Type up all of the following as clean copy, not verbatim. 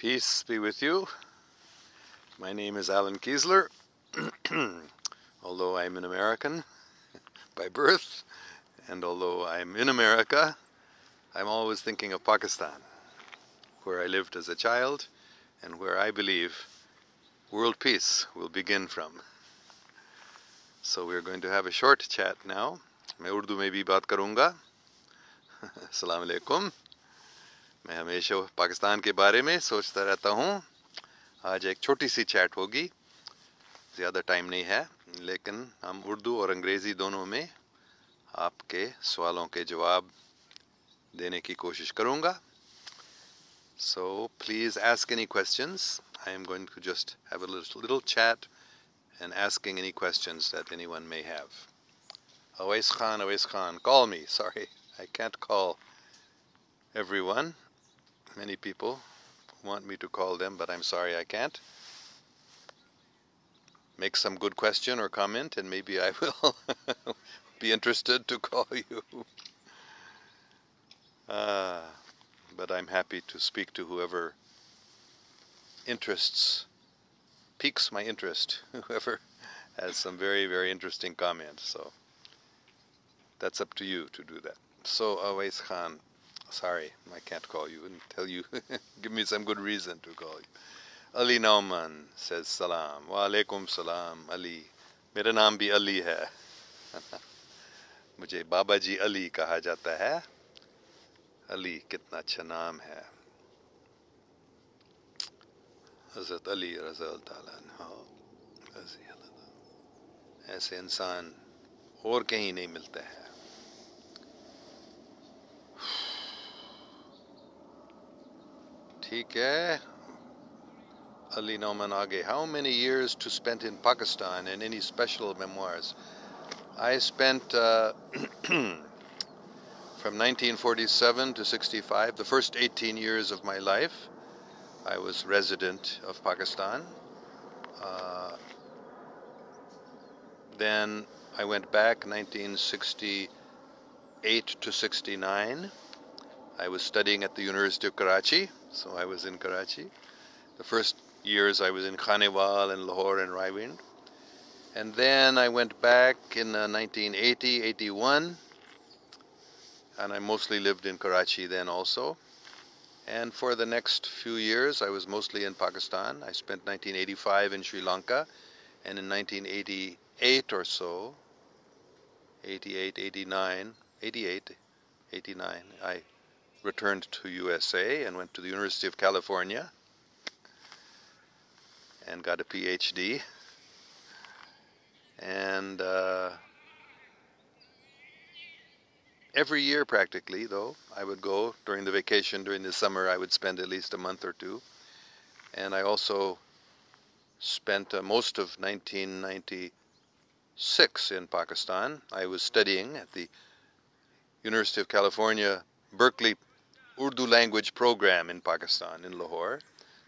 Peace be with you. My name is Hazrat Khizr. Although I'm an American by birth, and although I'm in America, I'm always thinking of Pakistan, where I lived as a child and where I believe world peace will begin from. So we're going to have a short chat now. मैं उर्दू में भी बात करूँगा. अस्सलाम वालेकुम. मैं हमेशा पाकिस्तान के बारे में सोचता रहता हूँ. आज एक छोटी सी चैट होगी, ज़्यादा टाइम नहीं है, लेकिन हम उर्दू और अंग्रेज़ी दोनों में आपके सवालों के जवाब देने की कोशिश करूँगा. So please ask any questions. I am going to just have a little chat and asking any questions that anyone may have. Awais Khan, call me. Sorry, I can't call everyone. Many people want me to call them, but I'm sorry I can't. Make some good question or comment and maybe I will be interested to call you. But I'm happy to speak to whoever piques my interest, whoever has some very, very interesting comments. So that's up to you to do that. So Awais Khan, sorry, I can't call you and tell you, give me some good reason to call you. Ali Nauman says salam. Wa alaikum salam, Ali. मेरा नाम भी अली है. मुझे बाबा जी अली कहा जाता है. अली कितना अच्छा नाम है. हज़रत अली रज़ी अल्लाह अन्हु. ऐसे इंसान और कहीं नहीं मिलते हैं. ठीक है. Ali Nauman Age, how many years to spend in Pakistan and any special memoirs? I spent from 1947 to 65, the first 18 years of my life, I was resident of Pakistan. Then I went back 1968 to 69. I was studying at the University of Karachi, so I was in Karachi. The first years I was in Khanewal and Lahore and Rawalpindi. And then I went back in 1980, 81, and I mostly lived in Karachi then also. And for the next few years I was mostly in Pakistan. I spent 1985 in Sri Lanka, and in 1988 or so, 88, 89, I returned to USA and went to the University of California and got a PhD. And every year practically, though, I would go during the vacation, during the summer, I would spend at least a month or two. And I also spent most of 1996 in Pakistan. I was studying at the University of California, Berkeley Urdu language program in Pakistan, in Lahore.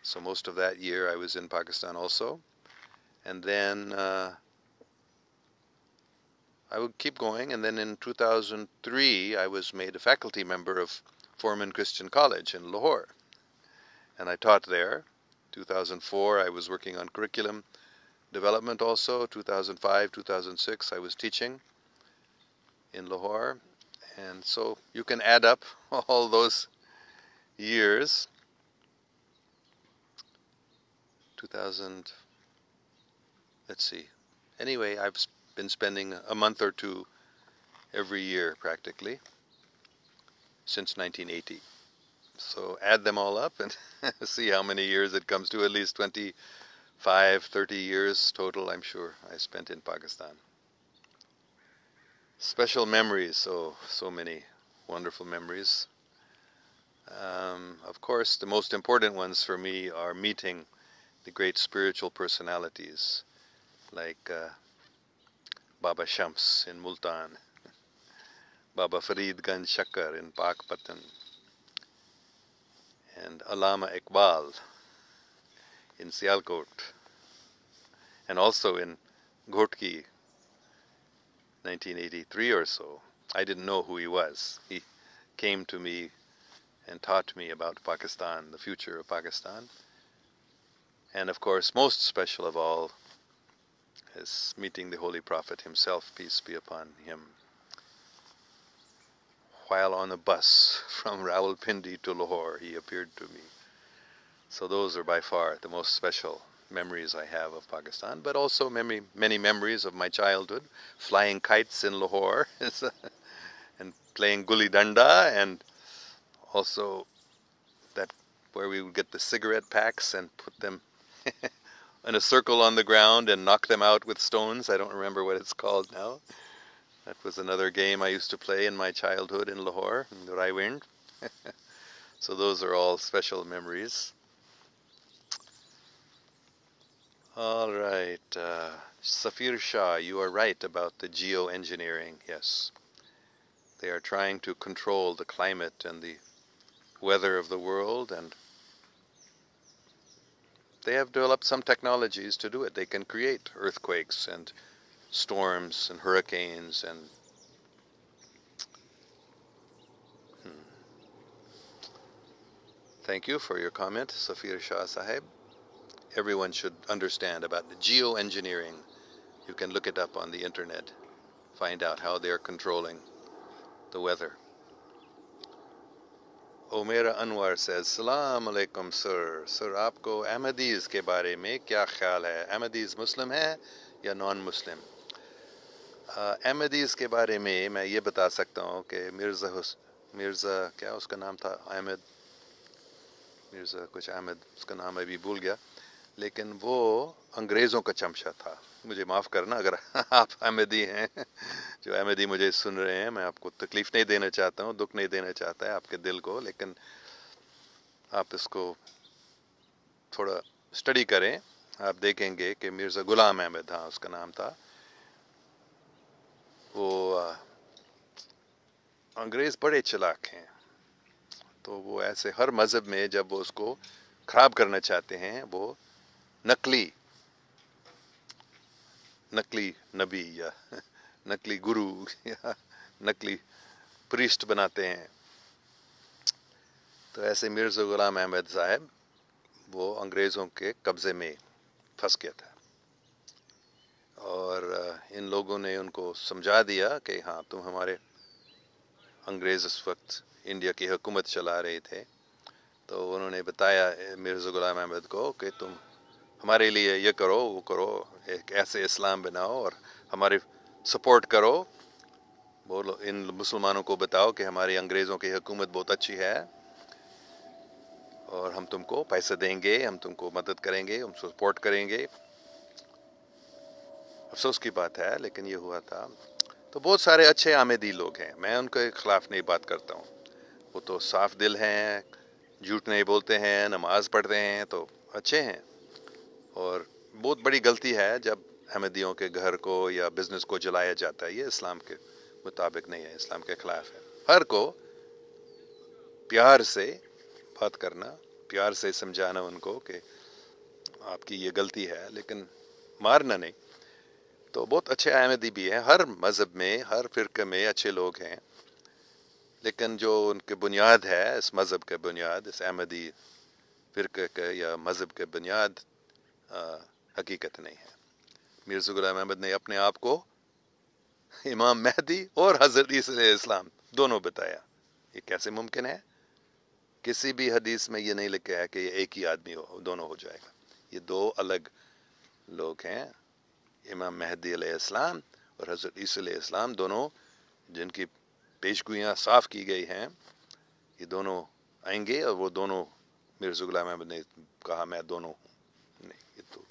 So most of that year I was in Pakistan also. And then I would keep going, and then in 2003 I was made a faculty member of Foreman Christian College in Lahore, and I taught there. 2004 I was working on curriculum development also. 2005, 2006 I was teaching in Lahore, and so you can add up all those years. 2000, let's see, anyway, I've been spending a month or two every year practically since 1980. So add them all up and see how many years it comes to. At least 25, 30 years total, I'm sure, I spent in Pakistan. Special memories, so many wonderful memories. Of course, the most important ones for me are meeting the great spiritual personalities like Baba Shams in Multan, Baba Farid Ganj Shakar in Pakpatan, and Allama Iqbal in Sialkot, and also in Ghotki, 1983 or so. I didn't know who he was. He came to me and taught me about Pakistan, the future of Pakistan. And of course, most special of all is meeting the Holy Prophet himself, peace be upon him, while on a bus from Rawalpindi to Lahore. He appeared to me. So those are by far the most special memories I have of Pakistan, but also many memories of my childhood, flying kites in Lahore and playing gulli danda, and also that where we would get the cigarette packs and put them in a circle on the ground and knock them out with stones. I don't remember what it's called now. That was another game I used to play in my childhood in Lahore, in Raiwind. So those are all special memories. All right. Safir Shah, you are right about the geoengineering. Yes. They are trying to control the climate and the weather of the world, and they have developed some technologies to do it. They can create earthquakes and storms and hurricanes and Thank you for your comment, Safir Shah Sahib. Everyone should understand about the geoengineering. You can look it up on the internet, find out how they're controlling the weather. Omera Anwar says, Salaam alaikum sir. Sir, aapko Ahmedis ke baare mein kya khayal hai? Ahmedis Muslim hai ya non-Muslim? Ahmedis ke baare mein main ye bata sakta hun कि मिर्ज़ा क्या उसका नाम था अहमद मिर्ज़ा कुछ अहमद उसका नाम मैं भी भूल गया लेकिन वो अंग्रेज़ों का चमचा था मुझे माफ़ करना अगर आप अहमदी हैं जो अहमदी मुझे सुन रहे हैं मैं आपको तकलीफ़ नहीं देना चाहता हूँ दुख नहीं देना चाहता है आपके दिल को लेकिन आप इसको थोड़ा स्टडी करें आप देखेंगे कि मिर्ज़ा ग़ुलाम अहमद हाँ उसका नाम था वो अंग्रेज़ बड़े चालाक हैं तो वो ऐसे हर मज़हब में जब वो उसको ख़राब करना चाहते हैं वो नकली नबी या नकली गुरु या नकली प्रीस्ट बनाते हैं तो ऐसे मिर्ज़ा ग़ुलाम अहमद साहब वो अंग्रेज़ों के कब्ज़े में फंस गया था और इन लोगों ने उनको समझा दिया कि हाँ तुम हमारे अंग्रेज़ उस वक्त इंडिया की हुकूमत चला रहे थे तो उन्होंने बताया मिर्ज़ा ग़ुलाम अहमद को कि तुम हमारे लिए ये करो वो करो एक ऐसे इस्लाम बनाओ और हमारे सपोर्ट करो बोलो इन मुसलमानों को बताओ कि हमारी अंग्रेज़ों की हुकूमत बहुत अच्छी है और हम तुमको पैसे देंगे हम तुमको मदद करेंगे हम सपोर्ट करेंगे अफसोस की बात है लेकिन ये हुआ था तो बहुत सारे अच्छे आमेदी लोग हैं मैं उनके ख़िलाफ़ नहीं बात करता हूँ वो तो साफ दिल हैं झूठ नहीं बोलते हैं नमाज पढ़ते हैं तो अच्छे हैं और बहुत बड़ी गलती है जब अहमदियों के घर को या बिज़नेस को जलाया जाता है ये इस्लाम के मुताबिक नहीं है इस्लाम के ख़िलाफ़ है हर को प्यार से बात करना प्यार से समझाना उनको कि आपकी ये गलती है लेकिन मारना नहीं तो बहुत अच्छे अहमदी भी हैं हर मज़हब में हर फ़िरक़े में अच्छे लोग हैं लेकिन जो उनके बुनियाद है इस मज़हब के बुनियाद इस अहमदी फ़िरक़े के या मज़हब के बुनियाद हकीकत नहीं है मिर्ज़ा ग़ुलाम अहमद ने अपने आप को इमाम महदी और हज़रत ईसा इस्लाम दोनों बताया ये कैसे मुमकिन है किसी भी हदीस में ये नहीं लिखा है कि ये एक ही आदमी हो दोनों हो जाएगा ये दो अलग लोग हैं इमाम महदी अलैहिस्सलाम और हज़रत ईसा अलैहिस्सलाम दोनों जिनकी पेशगोइयाँ साफ़ की गई हैं ये दोनों आएंगे और वो दोनों मिर्ज़ा ग़ुलाम अहमद ने कहा मैं दोनों हूँ नहीं ये तो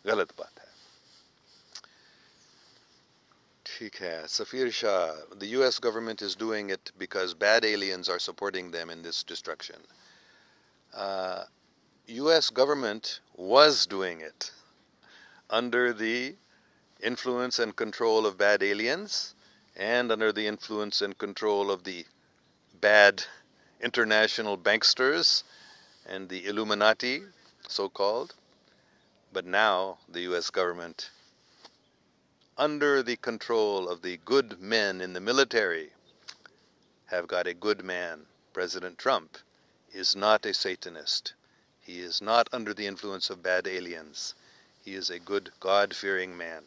गलत बात है ठीक है Safir Shah the US government is doing it because bad aliens are supporting them in this destruction US government was doing it under the influence and control of bad aliens and under the influence and control of the bad international banksters and the Illuminati, so-called. But now the US government, under the control of the good men in the military, have got a good man, President Trump, is not a Satanist. He is not under the influence of bad aliens. He is a good, God-fearing man.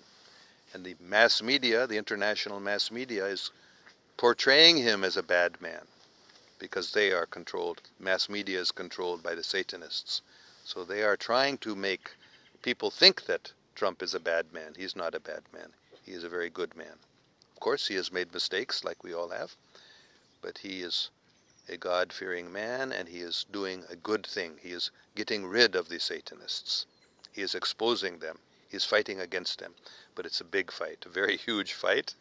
And the mass media, the international mass media, is portraying him as a bad man because they are controlled. Mass media is controlled by the Satanists. So they are trying to make people think that Trump is a bad man. He's not a bad man. He is a very good man. Of course, he has made mistakes like we all have, but he is a God-fearing man, and he is doing a good thing. He is getting rid of the Satanists. He is exposing them. He is fighting against them. But it's a big fight, a very huge fight.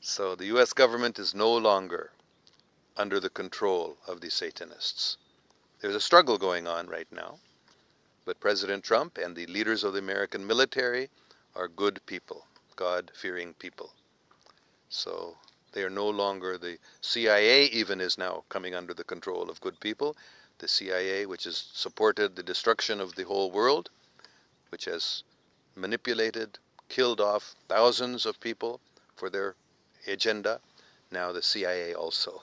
So the US government is no longer under the control of the Satanists. There's a struggle going on right now, but President Trump and the leaders of the American military are good people, God-fearing people. So they are no longer, the CIA even is now coming under the control of good people. The CIA, which has supported the destruction of the whole world, which has manipulated, killed off thousands of people for their agenda. Now the CIA also,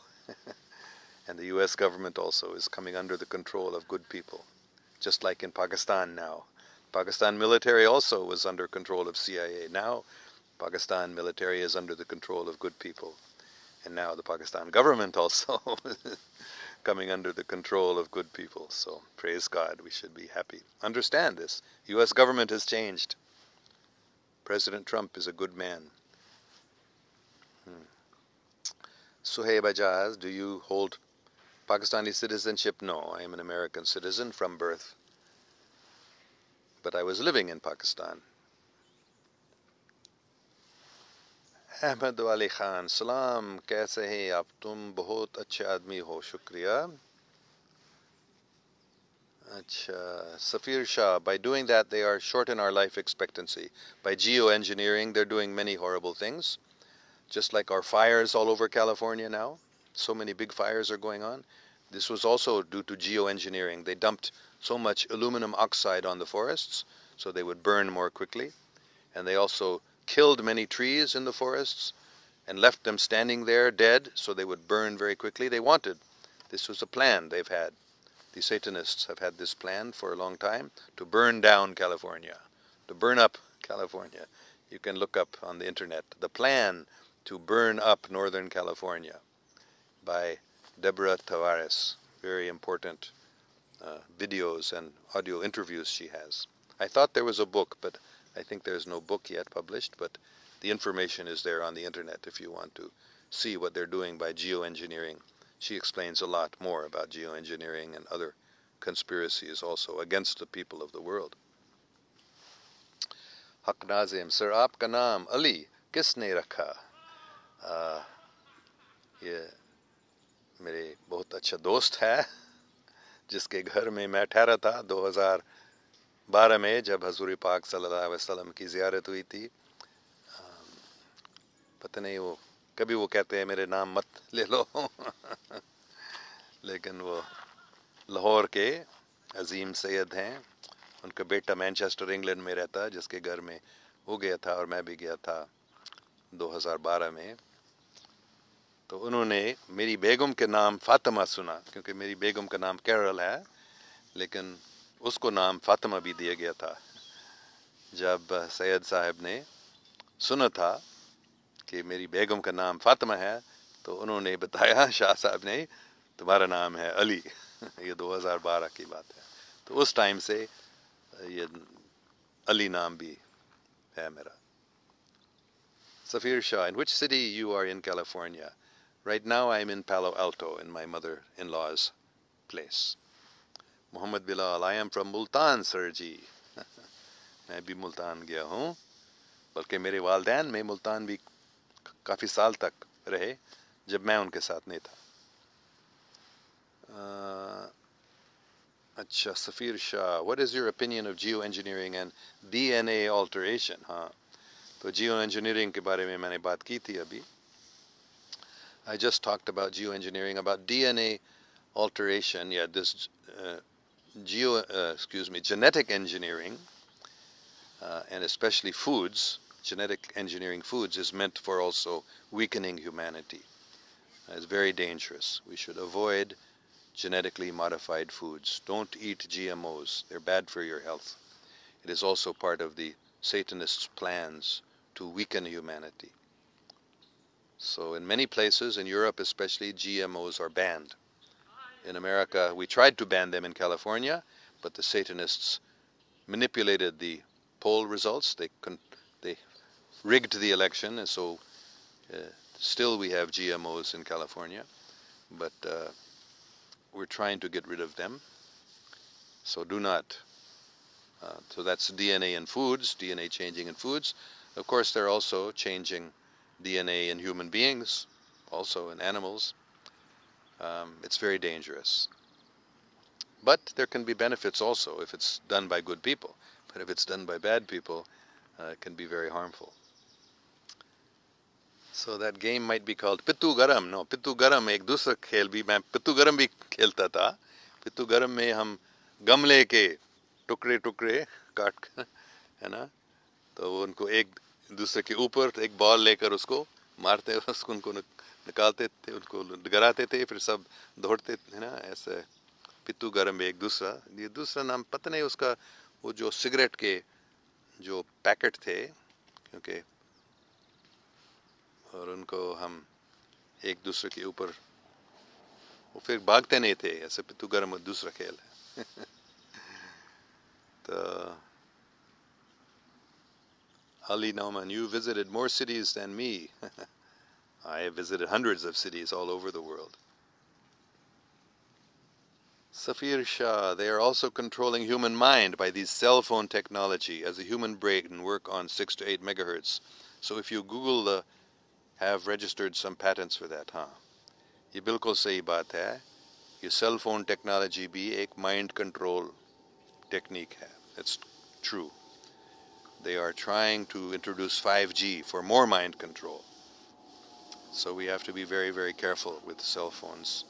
and the US government also is coming under the control of good people, just like in Pakistan now. Pakistan military also was under control of CIA. Now Pakistan military is under the control of good people. And now the Pakistan government also coming under the control of good people. So praise God, we should be happy. Understand this. US government has changed. President Trump is a good man. Suhaib Ajaz, do you hold Pakistani citizenship? No, I am an American citizen from birth. But I was living in Pakistan. Ahmed Ali Khan, salam, kaise hain aap? Tum bahut achhe aadmi ho, shukriya. Acha, Safir Shah, by doing that they are shorten our life expectancy. By geoengineering, they're doing many horrible things. Just like our fires all over California now. So many big fires are going on. This was also due to geoengineering. They dumped so much aluminum oxide on the forests so they would burn more quickly. And they also killed many trees in the forests and left them standing there dead so they would burn very quickly. They wanted. This was a plan they've had. The Satanists have had this plan for a long time to burn down California, to burn up California. You can look up on the internet the plan to burn up Northern California by Deborah Tavares. Very important videos and audio interviews she has. I thought there was a book, but I think there's no book yet published, but the information is there on the internet if you want to see what they're doing by geoengineering. She explains a lot more about geoengineering and other conspiracies also against the people of the world. Haq Nazim, sir, aapka naam Ali kisne rakha? ये मेरे बहुत अच्छा दोस्त है जिसके घर में मैं ठहरा था 2012 में जब हजूर पाक सल्लल्लाहु अलैहि वसल्लम की ज़ियारत हुई थी. पता नहीं वो कभी वो कहते हैं मेरे नाम मत ले लो लेकिन वो लाहौर के अजीम सैयद हैं. उनका बेटा मैनचेस्टर इंग्लैंड में रहता है जिसके घर में वो गया था और मैं भी गया था 2012 में. तो उन्होंने मेरी बेगम के नाम फातिमा सुना क्योंकि मेरी बेगम का नाम कैरल है लेकिन उसको नाम फातिमा भी दिया गया था. जब सैयद साहब ने सुना था कि मेरी बेगम का नाम फातिमा है तो उन्होंने बताया शाह साहब ने तुम्हारा नाम है अली. ये 2012 की बात है. तो उस टाइम से ये अली नाम भी है मेरा. Safir Shah, in which city you are in California? Right now I am in Palo Alto in my mother-in-law's place. Muhammad Bilal, I am from Multan, sir ji. मैं भी मुल्तान गया हूँ बल्कि मेरे वालिदैन में मुल्तान भी काफ़ी साल तक रहे जब मैं उनके साथ नहीं था. अच्छा, Safir Shah, what is your opinion of geoengineering and DNA alteration? हाँ, तो geoengineering के बारे में मैंने बात की थी अभी. I just talked about geoengineering, about DNA alteration. Yeah, this genetic engineering, and especially foods, genetic engineering foods is meant for also weakening humanity. It's very dangerous. We should avoid genetically modified foods. Don't eat GMOs. They're bad for your health. It is also part of the Satanists' plans to weaken humanity. So in many places, in Europe especially, GMOs are banned. In America, we tried to ban them in California, but the Satanists manipulated the poll results. They rigged the election, and so still we have GMOs in California, but we're trying to get rid of them. So do not. So that's DNA in foods, DNA changing in foods. Of course, they're also changing DNA in human beings, also in animals. It's very dangerous. But there can be benefits also if it's done by good people. But if it's done by bad people, it can be very harmful. So that game might be called Pittu Garam. No, Pittu Garam एक दूसरा खेल भी मैं पित्तू गरम भी खेलता था. पित्तू गरम में हम गम लेके टुकड़े टुकड़े काट कर, है ना, तो उनको एक दूसरे के ऊपर एक बॉल लेकर उसको मारते, उसको उनको निकालते थे, उनको गिराते थे, फिर सब दौड़ते, है ना, ऐसे पित्तू गरम एक दूसरा. ये दूसरा नाम पता नहीं उसका, वो जो सिगरेट के जो पैकेट थे, क्योंकि और उनको हम एक दूसरे के ऊपर, वो फिर भागते नहीं थे, ऐसे पित्तू गरम दूसरा खेल है. तो Ali Nauman, you visited more cities than me. I have visited hundreds of cities all over the world. Safir Shah, they are also controlling human mind by these cell phone technology, as the human brain work on 6 to 8 megahertz. So if you Google the, have registered some patents for that, huh? ये बिल्कुल सही बात है. ये cell phone technology भी एक mind control technique है. It's true. They are trying to introduce 5G for more mind control. So we have to be very, very careful with cell phones.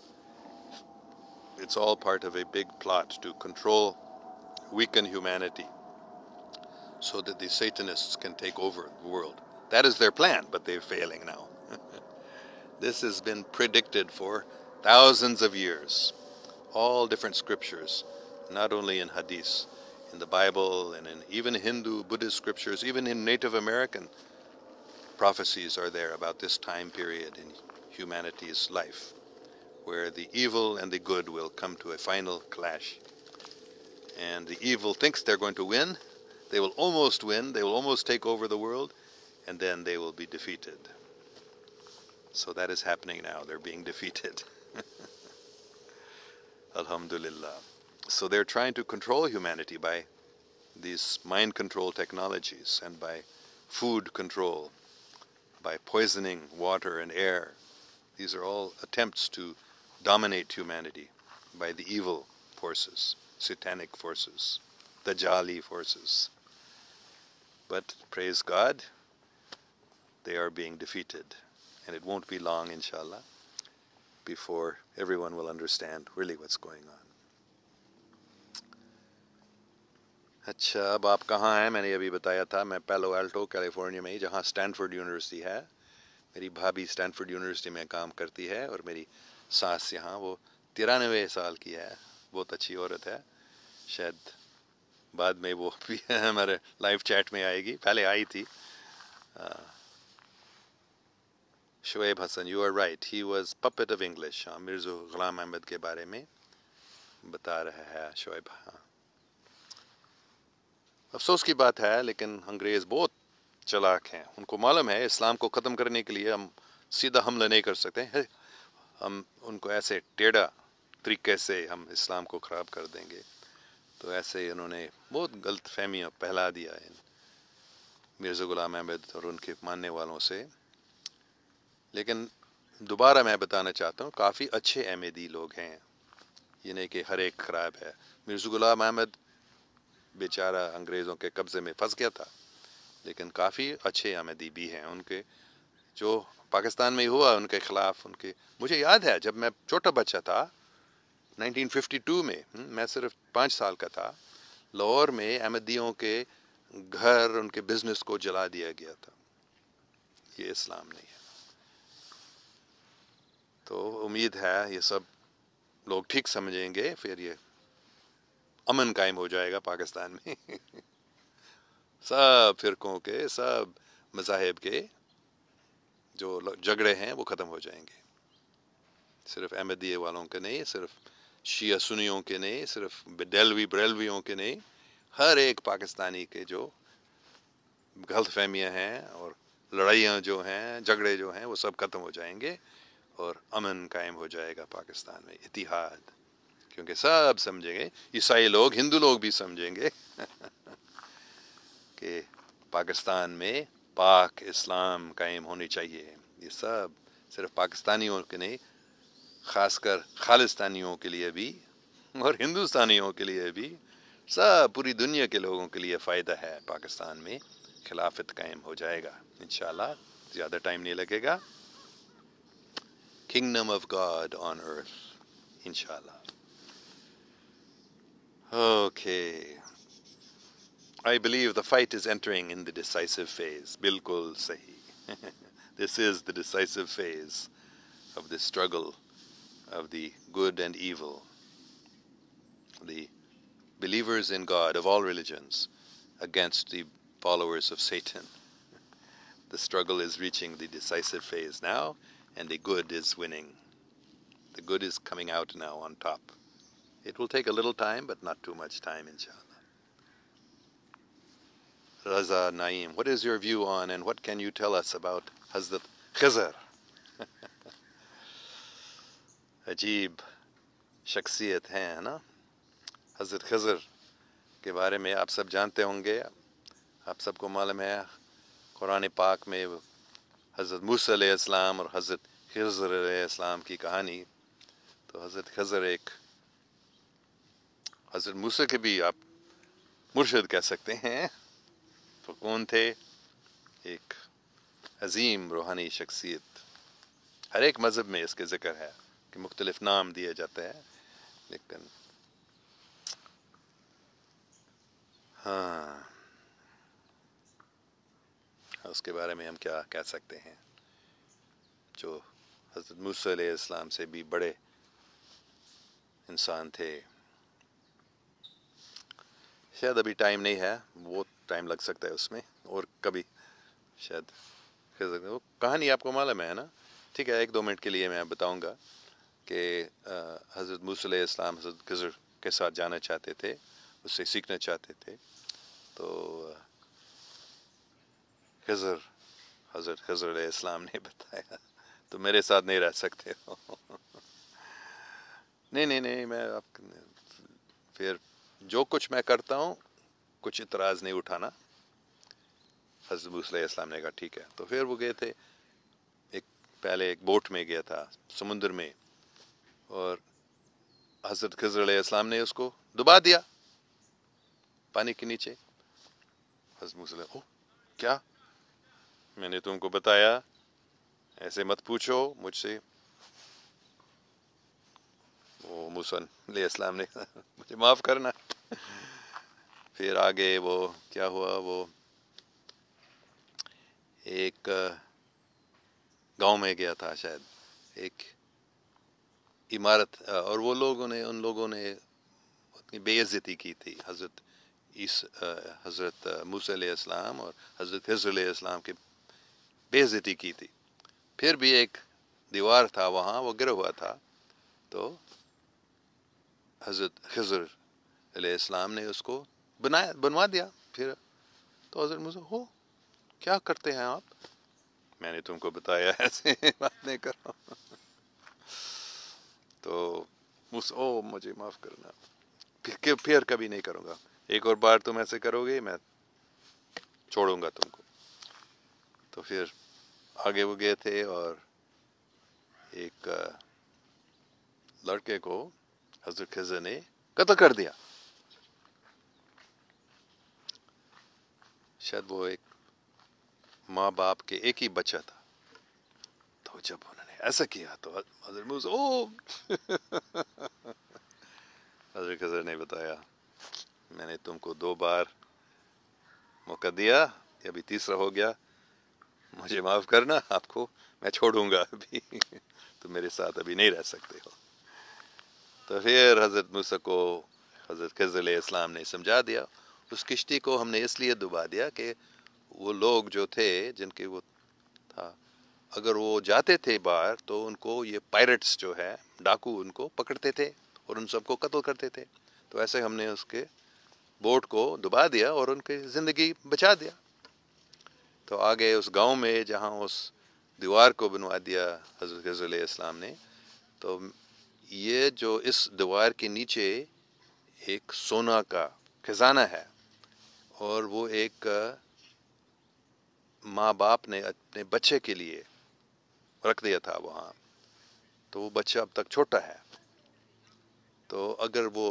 It's all part of a big plot to control, weaken humanity, so that the Satanists can take over the world. That is their plan, but they're failing now. This has been predicted for thousands of years. All different scriptures, not only in Hadith, in the Bible, and in even Hindu, Buddhist scriptures, even in Native American prophecies are there about this time period in humanity's life, where the evil and the good will come to a final clash. And the evil thinks they're going to win. They will almost win. They will almost take over the world, and then they will be defeated. So that is happening now. They're being defeated. Alhamdulillah. So they're trying to control humanity by these mind control technologies and by food control, by poisoning water and air. These are all attempts to dominate humanity by the evil forces, satanic forces, the Dajjali forces. But praise God, they are being defeated. And it won't be long, inshallah, before everyone will understand really what's going on. अच्छा, अब आप कहाँ हैं? मैंने अभी बताया था, मैं पैलो अल्टो कैलिफोर्निया में ही, जहाँ स्टैनफोर्ड यूनिवर्सिटी है. मेरी भाभी स्टैनफोर्ड यूनिवर्सिटी में काम करती है, और मेरी सास यहाँ, वो 93 साल की है, बहुत अच्छी औरत है. शायद बाद में वो भी हमारे लाइव चैट में आएगी, पहले आई थी. Shoaib Hassan, you are right. He was puppet of English. Mirza Ghulam Ahmed के बारे में बता रहा है शोएब. अफसोस की बात है, लेकिन अंग्रेज बहुत चालाक हैं. उनको मालूम है इस्लाम को ख़त्म करने के लिए हम सीधा हमला नहीं कर सकते हैं. हम उनको ऐसे टेढ़ा तरीके से हम इस्लाम को ख़राब कर देंगे. तो ऐसे इन्होंने बहुत गलत फहमियाँ फैला दिया है मिर्ज़ा ग़ुलाम अहमद और उनके मानने वालों से. लेकिन दोबारा मैं बताना चाहता हूँ, काफ़ी अच्छे अहमदी लोग हैं. ये नहीं कि हर एक ख़राब है. मिर्ज़ा ग़ुलाम अहमद बेचारा अंग्रेज़ों के कब्ज़े में फंस गया था, लेकिन काफ़ी अच्छे अहमदी भी हैं. उनके जो पाकिस्तान में हुआ उनके ख़िलाफ़, उनके, मुझे याद है जब मैं छोटा बच्चा था 1952 में, मैं सिर्फ 5 साल का था, लाहौर में अहमदियों के घर, उनके बिज़नेस को जला दिया गया था. ये इस्लाम नहीं है. तो उम्मीद है ये सब لوگ ٹھیک سمجھیں گے پھر یہ امن قائم ہو جائے گا پاکستان میں. سب فرقوں کے، سب مذاہب کے جو جھگڑے ہیں وہ ختم ہو جائیں گے. صرف احمدیہ والوں کے نہیں، صرف شیعہ سنیوں کے نہیں، صرف ڈیلوی بریلویوں کے نہیں، ہر ایک پاکستانی کے جو غلط فہمیاں ہیں اور لڑائیاں جو ہیں، جھگڑے جو ہیں، وہ سب ختم ہو جائیں گے اور امن قائم ہو جائے گا پاکستان میں، اتحاد. کیونکہ سب سمجھیں گے، عیسائی لوگ، ہندو لوگ بھی سمجھیں گے کہ پاکستان میں پاک اسلام قائم ہونی چاہیے. یہ سب صرف پاکستانیوں کے نہیں، خاص کر خالستانیوں کے لیے بھی اور ہندوستانیوں کے لیے بھی، سب پوری دنیا کے لوگوں کے لیے فائدہ ہے. پاکستان میں خلافت قائم ہو جائے گا انشاءاللہ، زیادہ ٹائم نہیں لگے گا. Kingdom of God on earth, inshallah. Okay. I believe the fight is entering in the decisive phase. Bilkul sahi. This is the decisive phase of the struggle of the good and evil, the believers in God of all religions against the followers of Satan. The struggle is reaching the decisive phase now, and the good is winning. The good is coming out now on top. It will take a little time, but not too much time, inshallah. Raza Naeem, what is your view on and what can you tell us about Hazrat Khizr? عجیب شخصیت ہے نا حضرت خضر کے بارے میں آپ سب جانتے ہوں گے. آپ سب کو معلوم ہے قرآن پاک میں حضرت موسیٰ علیہ السلام اور حضرت خضر علیہ السلام کی کہانی. تو حضرت خضر ایک حضرت موسیٰ کے بھی آپ مرشد کہہ سکتے ہیں. تو کون تھے؟ ایک عظیم روحانی شخصیت. ہر ایک مذہب میں اس کے ذکر ہے کہ مختلف نام دیے جاتے ہیں، لیکن ہاں اس کے بارے میں ہم کیا کہہ سکتے ہیں، جو حضرت موسیٰ علیہ السلام سے بھی بڑے انسان تھے. شاید ابھی ٹائم نہیں ہے، بہت ٹائم لگ سکتا ہے اس میں، اور کبھی شاید وہ کہانی آپ کو معلوم ہے نا. ٹھیک ہے، 1-2 منٹ کے لیے میں بتاؤں گا کہ حضرت موسیٰ علیہ السلام حضرت خضر کے ساتھ جانا چاہتے تھے، اس سے سیکھنا چاہتے تھے. تو حضرت خضر علیہ السلام نے بتایا تو میرے ساتھ نہیں رہ سکتے ہو. نہیں میں آپ پھر جو کچھ میں کرتا ہوں کچھ اعتراض نہیں اٹھانا. حضرت موسیٰ علیہ السلام نے کہا ٹھیک ہے. تو پھر وہ گئے تھے، پہلے ایک بوٹ میں گیا تھا سمندر میں، اور حضرت خضر علیہ السلام نے اس کو دبا دیا پانی کے نیچے. حضرت موسیٰ علیہ کیا؟ میں نے تم کو بتایا ایسے مت پوچھو مجھ سے. وہ موسیٰ علیہ السلام نے مجھے معاف کرنا. پھر آگے وہ کیا ہوا، وہ ایک گاؤں میں گیا تھا شاید، ایک عمارت، اور وہ ان لوگوں نے اتنی بے عزتی کی تھی حضرت موسیٰ علیہ السلام اور حضرت خضر علیہ السلام کی بے عزتی کی تھی. پھر بھی ایک دیوار تھا وہاں، وہ گرا ہوا تھا. تو حضرت خضر علیہ السلام نے اس کو بنوا دیا. پھر تو حضرت موسیٰ کیا کرتے ہیں آپ؟ میں نے تم کو بتایا ایسے بات نہیں کرو. تو مجھے معاف کرنا، پھر کبھی نہیں کروں گا. ایک اور بار تم ایسے کرو گے میں چھوڑوں گا تم کو. تو پھر آگے وہ گئے تھے اور ایک لڑکے کو حضرت خضر نے قتل کر دیا. شاید وہ ایک ماں باپ کے ایک ہی بچہ تھا. تو جب انہوں نے ایسا کیا تو حضرت موسیٰ حضرت خضر نے بتایا میں نے تم کو 2 بار موقع دیا، ابھی تیسرا ہو گیا، مجھے معاف کرنا، آپ کو میں چھوڑوں گا ابھی. تو میرے ساتھ ابھی نہیں رہ سکتے ہو. تو پھر حضرت موسیٰ کو حضرت خضر علیہ السلام نے سمجھا دیا. اس کشتی کو ہم نے اس لیے ڈبا دیا کہ وہ لوگ جو تھے جن کے وہ تھا، اگر وہ جاتے تھے باہر تو ان کو یہ پائرٹس جو ہے ڈاکو ان کو پکڑتے تھے اور ان سب کو قتل کرتے تھے. تو ایسے ہم نے اس کے بوٹ کو ڈبا دیا اور ان کی زندگی بچا دیا. تو آگے اس گاؤں میں جہاں اس دیوار کو بنوا دیا حضرت خضر علیہ السلام نے، تو یہ جو اس دیوار کے نیچے ایک سونا کا خزانہ ہے، اور وہ ایک ماں باپ نے اپنے بچے کے لیے رکھ دیا تھا وہاں. تو وہ بچہ اب تک چھوٹا ہے، تو اگر وہ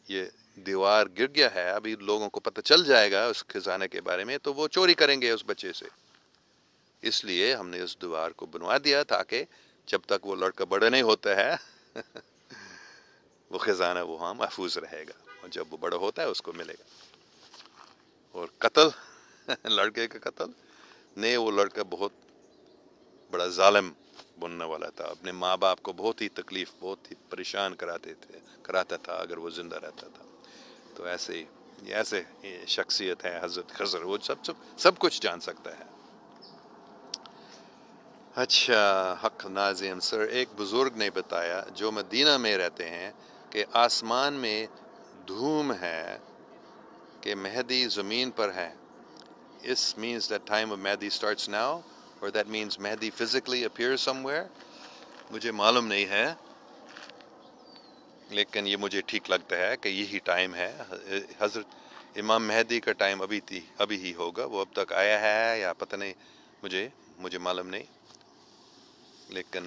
یہ دیوار گر گیا ہے، ابھی لوگوں کو پتہ چل جائے گا اس خزانے کے بارے میں، تو وہ چوری کریں گے اس بچے سے. اس لیے ہم نے اس دیوار کو بنوا دیا تاکہ جب تک وہ لڑکا بڑا نہیں ہوتا ہے وہ خزانہ وہاں محفوظ رہے گا، اور جب وہ بڑا ہوتا ہے اس کو ملے گا. اور قتل لڑکے کا قتل نہیں، وہ لڑکا بہت بڑا ظالم بننے والا تھا، اپنے ماں باپ کو بہت ہی تکلیف، بہت ہی پریشان کراتا تھا اگر وہ زندہ رہتا تھا. تو ایسے شخصیت ہے حضرت خضر، وہ سب کچھ جان سکتا ہے. اچھا حق ناظم سر، ایک بزرگ نے بتایا جو مدینہ میں رہتے ہیں کہ آسمان میں دھوم ہے کہ مہدی زمین پر ہے. This means that time of Mahdi starts now, or that means Mahdi physically appears somewhere. مجھے معلوم نہیں ہے، لیکن یہ مجھے ٹھیک لگتا ہے کہ یہی ٹائم ہے. حضرت امام مہدی کا ٹائم ابھی ہی ہوگا. وہ اب تک آیا ہے یا پتہ نہیں، مجھے معلوم نہیں، لیکن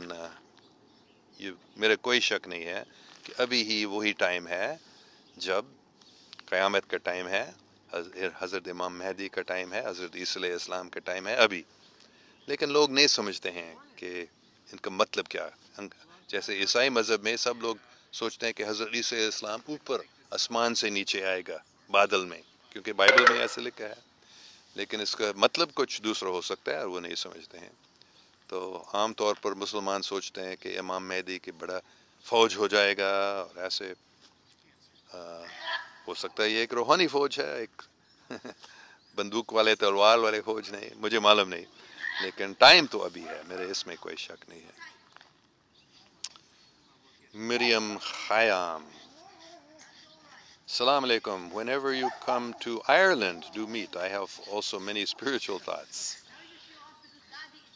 یہ میرا کوئی شک نہیں ہے کہ ابھی ہی وہی ٹائم ہے جب قیامت کا ٹائم ہے، حضرت امام مہدی کا ٹائم ہے، حضرت عیسیٰ علیہ السلام کا ٹائم ہے ابھی. لیکن لوگ نہیں سمجھتے ہیں کہ ان کا مطلب کیا. جیسے عیسائی مذہب میں سب لوگ سوچتے ہیں کہ حضرت عیسیٰ علیہ السلام اوپر آسمان سے نیچے آئے گا بادل میں، کیونکہ بائبل میں ایسے لکھا ہے. لیکن اس کا مطلب کچھ دوسرا ہو سکتا ہے اور وہ نہیں سمجھتے ہیں. تو عام طور پر مسلمان سوچتے ہیں کہ امام مہدی کی بڑا فوج ہو جائے گا، اور ایسے ہو سکتا ہے یہ ایک روحانی فوج ہے، ایک بندوق والے تلوار والے فوج نہیں، مجھے معلوم نہیں، لیکن ٹائم تو ابھی ہے، میرے اس میں کوئی شک نہیں ہے. مریم خیام، السلام علیکم. Whenever you come to Ireland, do meet. I have also many spiritual thoughts.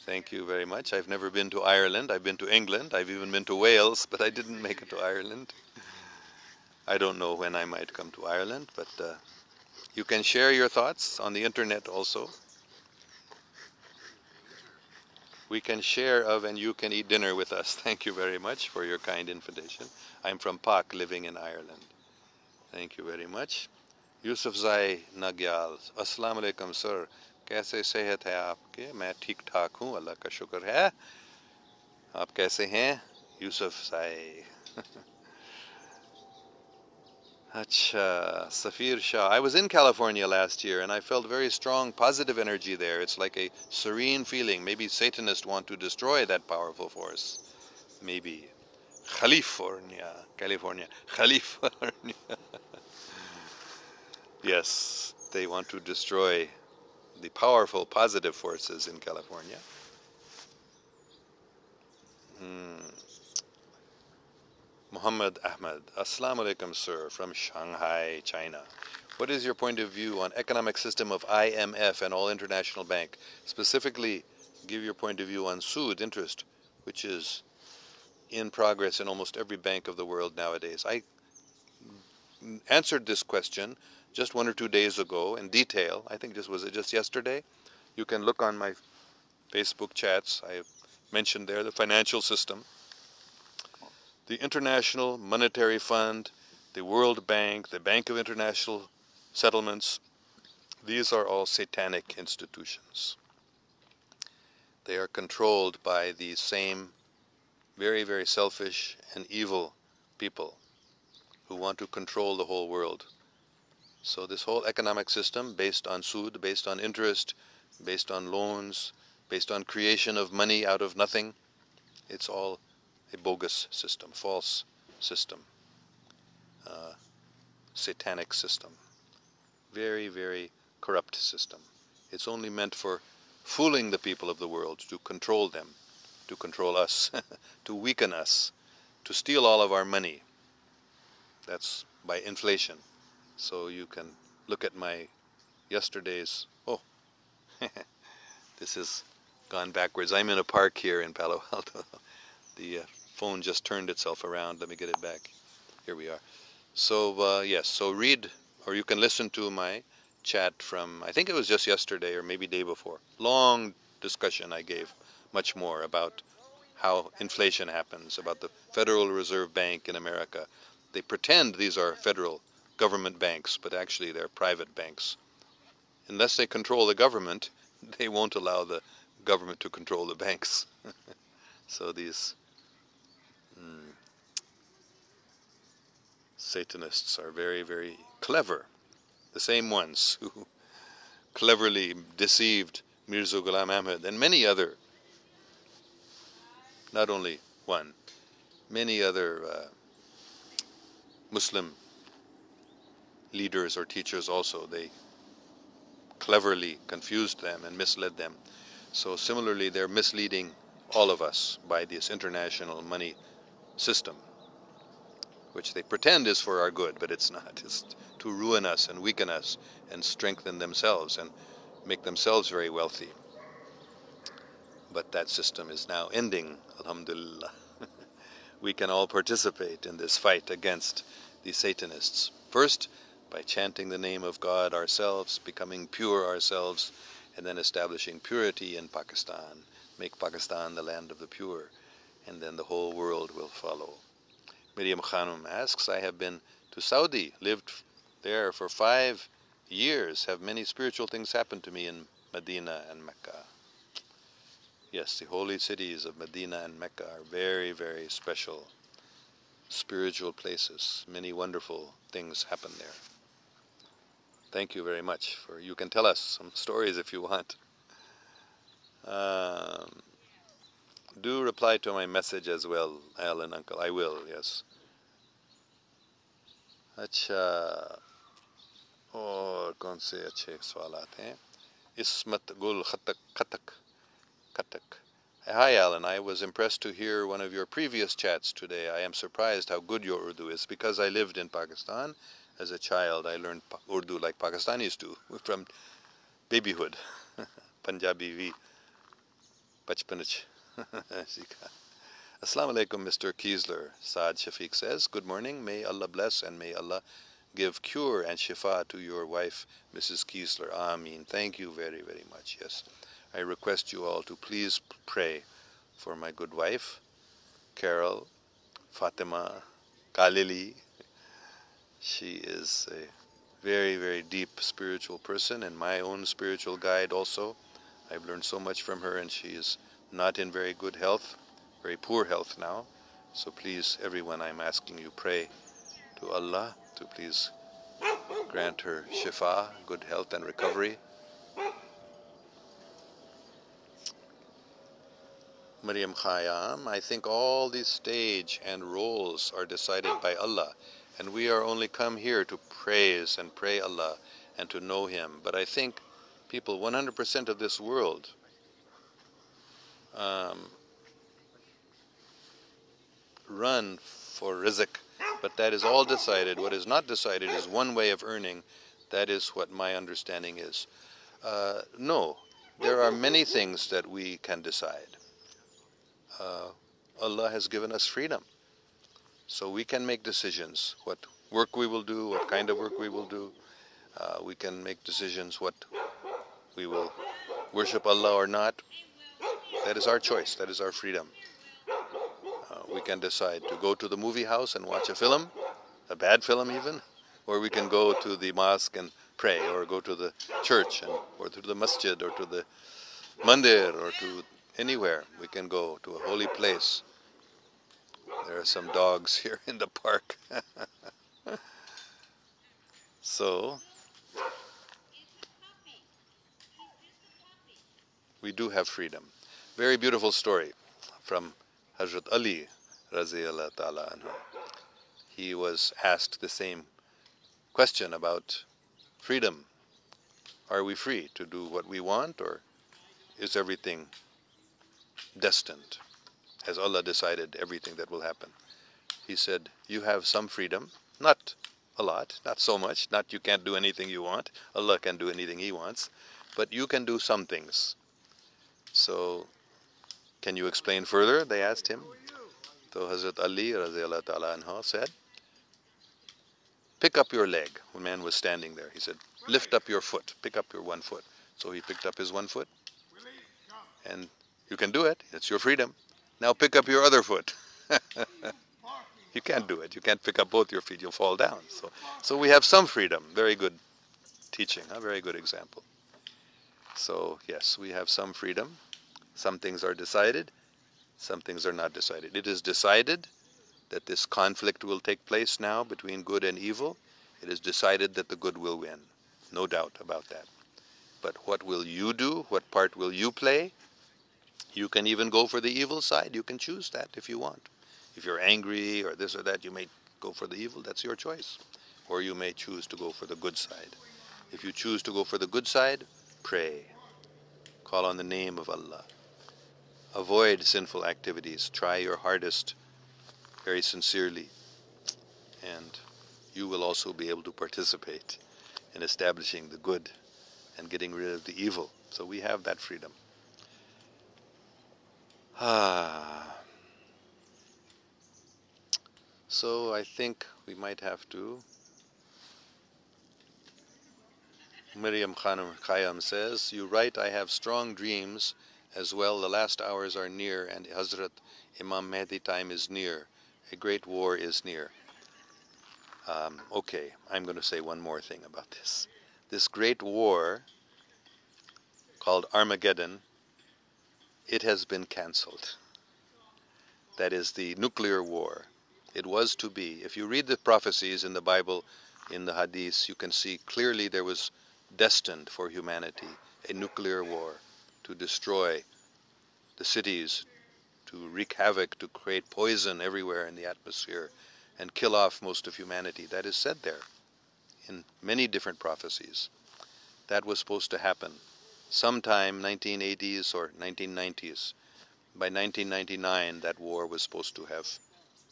Thank you very much. I've never been to Ireland. I've been to England. I've even been to Wales, but I didn't make it to Ireland. I don't know when I might come to Ireland, but you can share your thoughts on the internet also. We can share of, and you can eat dinner with us. Thank you very much for your kind invitation. I'm from Pak, living in Ireland. Thank you very much. یوسف زائی نگیال، السلام علیکم سر، کیسے صحت ہے آپ کے؟ میں ٹھیک ٹھاک ہوں، اللہ کا شکر ہے. آپ کیسے ہیں یوسف زائی؟ اچھا سفیر شاہ، I was in California last year and I felt very strong positive energy there. It's like a serene feeling. Maybe Satanists want to destroy that powerful force. Maybe. California. Yes, they want to destroy the powerful positive forces in California. Muhammad Ahmed, Assalamu alaikum sir, from Shanghai, China. What is your point of view on economic system of IMF and all international bank? Specifically, give your point of view on Sood interest, which is in progress in almost every bank of the world nowadays. I answered this question just 1 or 2 days ago in detail. I think was it just yesterday? You can look on my Facebook chats. I mentioned there the financial system, the International Monetary Fund, the World Bank, the Bank of International Settlements. These are all satanic institutions. They are controlled by the same very, very selfish and evil people who want to control the whole world. So this whole economic system based on sood, based on interest, based on loans, based on creation of money out of nothing, it's all a bogus system, false system. satanic system. Very, very corrupt system. It's only meant for fooling the people of the world, to control them, to control us, to weaken us, to steal all of our money. That's by inflation. So you can look at my yesterday's, oh, this has gone backwards. I'm in a park here in Palo Alto. The phone just turned itself around. Let me get it back. Here we are. So yes, so read, or you can listen to my chat from, I think it was just yesterday or maybe day before. Long discussion I gave, much more about how inflation happens, about the Federal Reserve Bank in America. They pretend these are federal government banks, but actually they're private banks. Unless they control the government, they won't allow the government to control the banks. So these Satanists are very, very clever. The same ones who cleverly deceived Mirza Ghulam Ahmed and many other, not only one, many other Muslim leaders or teachers also. They cleverly confused them and misled them. So similarly, they're misleading all of us by this international money system, which they pretend is for our good, but it's not. It's to ruin us and weaken us and strengthen themselves and make themselves very wealthy. But that system is now ending, alhamdulillah. We can all participate in this fight against the Satanists. First, by chanting the name of God ourselves, becoming pure ourselves, and then establishing purity in Pakistan. Make Pakistan the land of the pure, and then the whole world will follow. Miriam Khanum asks, I have been to Saudi, lived there for 5 years. Have many spiritual things happened to me in Medina and Mecca? Yes, the holy cities of Medina and Mecca are very, very special spiritual places. Many wonderful things happen there. Thank you very much. You can tell us some stories if you want. Do reply to my message as well, Alan Uncle. I will, yes. अच्छा और कौन से अच्छे सवालात हैं? Ismat Gul Khatak. Hi Alan, I was impressed to hear one of your previous chats today. I am surprised how good your Urdu is. Because I lived in Pakistan as a child, I learned Urdu like Pakistanis do, from babyhood. Punjabi vi bachpanach. Assalamu alaikum, Mr. Khizr. Saad Shafiq says, good morning. May Allah bless and may Allah give cure and shifa to your wife, Mrs. Khizr. Ameen. Thank you very, very much. Yes. I request you all to please pray for my good wife, Carol, Fatima, Khalili. She is a very, very deep spiritual person and my own spiritual guide also. I've learned so much from her, and she is not in very good health, very poor health now. So please, everyone, I'm asking you, pray to Allah to please grant her shifa, good health and recovery. Maryam Khayyam, I think all these stage and roles are decided by Allah, and we are only come here to praise and pray Allah and to know Him. But I think people, 100% of this world, run for rizq, but that is all decided. What is not decided is one way of earning. That is what my understanding is. No, there are many things that we can decide. Allah has given us freedom, so we can make decisions what work we will do, what kind of work we will do. We can make decisions what we will worship Allah or not. That is our choice. That is our freedom. We can decide to go to the movie house and watch a film, a bad film even, or we can go to the mosque and pray, or go to the church, or to the masjid, or to the mandir, or to anywhere. We can go to a holy place. There are some dogs here in the park. So, we do have freedom. Very beautiful story from Hazrat Ali, Raziyallahu Ta'ala anhu. He was asked the same question about freedom. Are we free to do what we want, or is everything destined? Has Allah decided everything that will happen? He said, you have some freedom, not a lot, not so much, not you can't do anything you want. Allah can do anything He wants, but you can do some things. So, can you explain further? They asked him. So Hazrat Ali radiallahu ta'ala anha said, pick up your leg. When man was standing there, he said, lift up your foot, pick up your one foot. So he picked up his one foot, and you can do it, it's your freedom. Now pick up your other foot. You can't do it, you can't pick up both your feet, you'll fall down. So we have some freedom. Very good teaching, a very good example. So yes, we have some freedom. Some things are decided, some things are not decided. It is decided that this conflict will take place now between good and evil. It is decided that the good will win. No doubt about that. But what will you do? What part will you play? You can even go for the evil side. You can choose that if you want. If you're angry or this or that, you may go for the evil. That's your choice. Or you may choose to go for the good side. If you choose to go for the good side, pray. Call on the name of Allah. Avoid sinful activities. Try your hardest, very sincerely. And you will also be able to participate in establishing the good and getting rid of the evil. So we have that freedom. So I think we might have to. Miriam Khanum Khayyam says, you write, I have strong dreams as well. The last hours are near and Hazrat Imam Mahdi time is near. A great war is near. Okay, I'm going to say one more thing about this. This great war called Armageddon, it has been cancelled. That is the nuclear war. It was to be. If you read the prophecies in the Bible, in the Hadiths, you can see clearly there was destined for humanity a nuclear war to destroy the cities, to wreak havoc, to create poison everywhere in the atmosphere, and kill off most of humanity. That is said there in many different prophecies. That was supposed to happen sometime 1980s or 1990s. By 1999, that war was supposed to have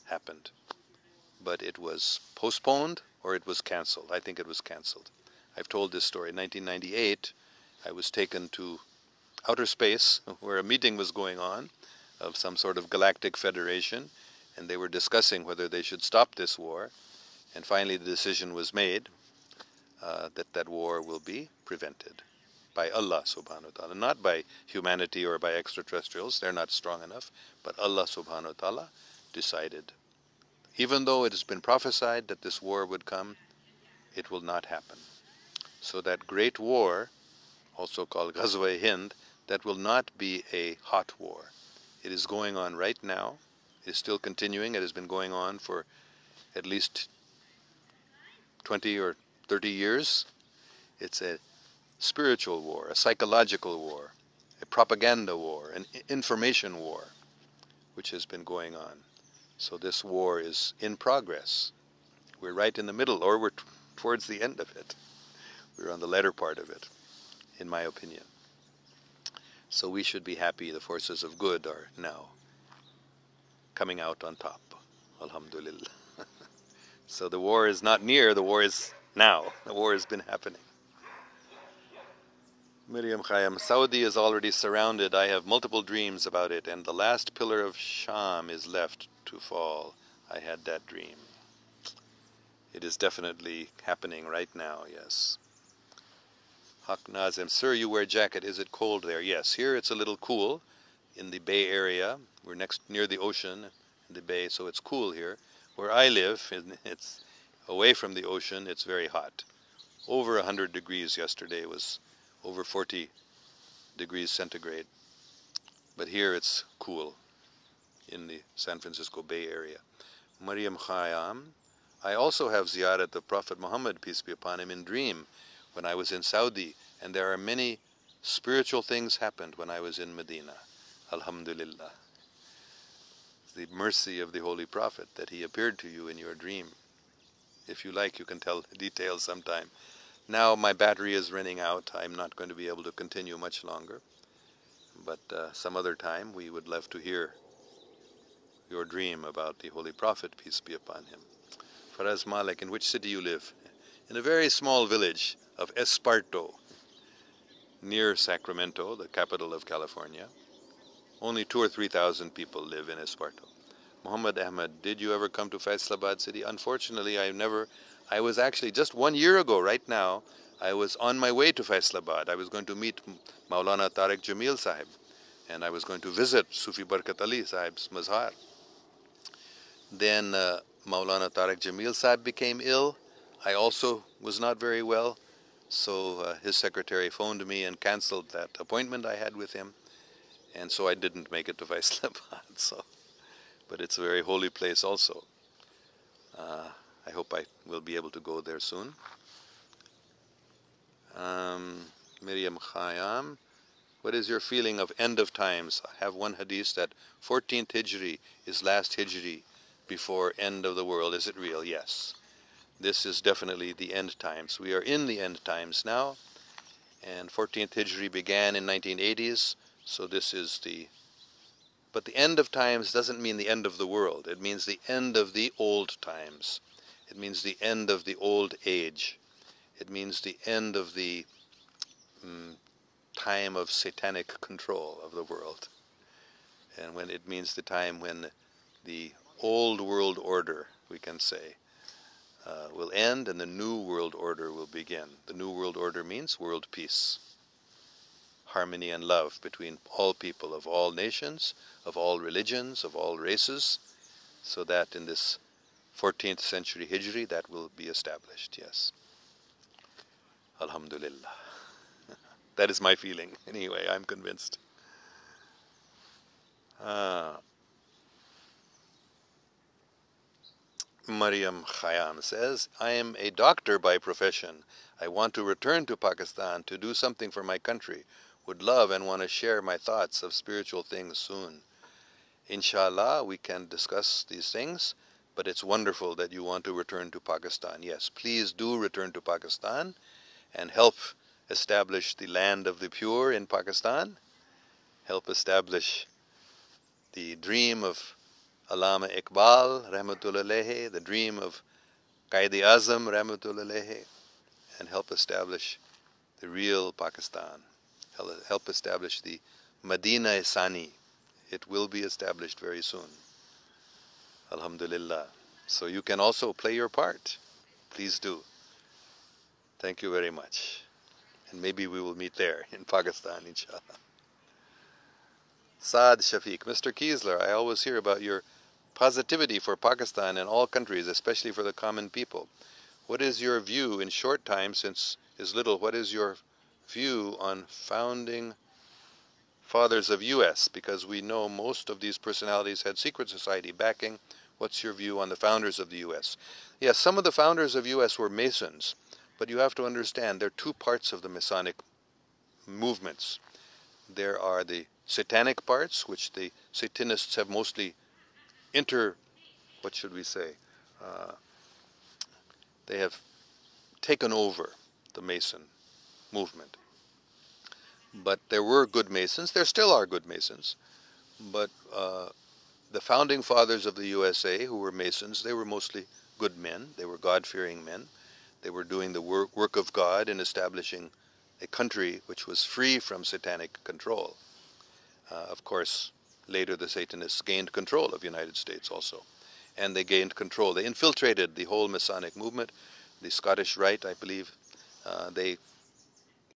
happened. But it was postponed or it was cancelled. I think it was cancelled. I've told this story. In 1998, I was taken to outer space where a meeting was going on of some sort of galactic federation, and they were discussing whether they should stop this war. And finally the decision was made that war will be prevented by Allah subhanahu wa ta'ala, not by humanity or by extraterrestrials. They're not strong enough, but Allah subhanahu wa ta'ala decided. Even though it has been prophesied that this war would come, it will not happen. So that great war, also called Ghazwa-e-Hind, that will not be a hot war. It is going on right now. It is still continuing. It has been going on for at least 20 or 30 years. It's a spiritual war, a psychological war, a propaganda war, an information war, which has been going on. So this war is in progress. We're right in the middle, or we're towards the end of it. We're on the latter part of it, in my opinion. So we should be happy the forces of good are now coming out on top. Alhamdulillah. So the war is not near, the war is now. The war has been happening. Miriam Khayyam, Saudi is already surrounded. I have multiple dreams about it, and the last pillar of Sham is left to fall. I had that dream. It is definitely happening right now, yes. Haq Nazim, sir, you wear a jacket. Is it cold there? Yes, here it's a little cool in the Bay Area. We're near the ocean, in the Bay, so it's cool here. Where I live, it's away from the ocean, it's very hot. Over 100 degrees yesterday. It was over 40 degrees centigrade. But here it's cool in the San Francisco Bay Area. Mariam Khayyam, I also have ziyarat of Prophet Muhammad, peace be upon him, in dream when I was in Saudi, and there are many spiritual things happened when I was in Medina. Alhamdulillah. The mercy of the Holy Prophet that he appeared to you in your dream. If you like, you can tell the details sometime. Now my battery is running out. I'm not going to be able to continue much longer. But some other time we would love to hear your dream about the Holy Prophet, peace be upon him. Faraz Malik, in which city you live? In a very small village of Esparto, near Sacramento, the capital of California. Only 2,000 or 3,000 people live in Esparto. Muhammad Ahmed, did you ever come to Faisalabad city? Unfortunately, I never. I was actually just 1 year ago, right now, I was on my way to Faisalabad. I was going to meet Maulana Tariq Jamil Sahib, and I was going to visit Sufi Barkat Ali Sahib's mazhar. Then Maulana Tariq Jamil Sahib became ill. I also was not very well, so his secretary phoned me and cancelled that appointment I had with him, and so I didn't make it to Faisalabad. So, but it's a very holy place also. I hope I will be able to go there soon. Miriam Khayyam, what is your feeling of end of times? I have one hadith that 14th Hijri is last Hijri before end of the world. Is it real? Yes. This is definitely the end times. We are in the end times now, and 14th Hijri began in 1980s, so this is the... But the end of times doesn't mean the end of the world. It means the end of the old times. It means the end of the old age. It means the end of the time of satanic control of the world. And when it means the time when the old world order, we can say, will end and the new world order will begin. The new world order means world peace, harmony and love between all people of all nations, of all religions, of all races, so that in this 14th century Hijri that will be established, yes. Alhamdulillah. That is my feeling. Anyway, I'm convinced. Mariam Khayyam says, I am a doctor by profession. I want to return to Pakistan to do something for my country. Would love and want to share my thoughts of spiritual things soon. Inshallah, we can discuss these things, but it's wonderful that you want to return to Pakistan. Yes, please do return to Pakistan and help establish the land of the pure in Pakistan. Help establish the dream of Allama Iqbal, rahmatullah alayhi, the dream of Qaid-e-Azam, rahmatullah alayhi, and help establish the real Pakistan. Help establish the Madina-e-Sani. It will be established very soon. Alhamdulillah. So you can also play your part. Please do. Thank you very much. And maybe we will meet there in Pakistan, inshallah. Saad Shafiq, Mr. Khizr, I always hear about your positivity for Pakistan and all countries, especially for the common people. What is your view in short time, since is little, what is your view on founding fathers of US? Because we know most of these personalities had secret society backing. What's your view on the founders of the US? Yes, some of the founders of US were Masons, but you have to understand there are two parts of the Masonic movements. There are the satanic parts, which the Satanists have mostly they have taken over the Mason movement. But there were good Masons, there still are good Masons, but the founding fathers of the USA, who were Masons, they were mostly good men, they were God-fearing men. They were doing the work of God in establishing a country which was free from satanic control. Of course, later the Satanists gained control of the United States also. And they gained control. They infiltrated the whole Masonic movement. The Scottish Rite, I believe, they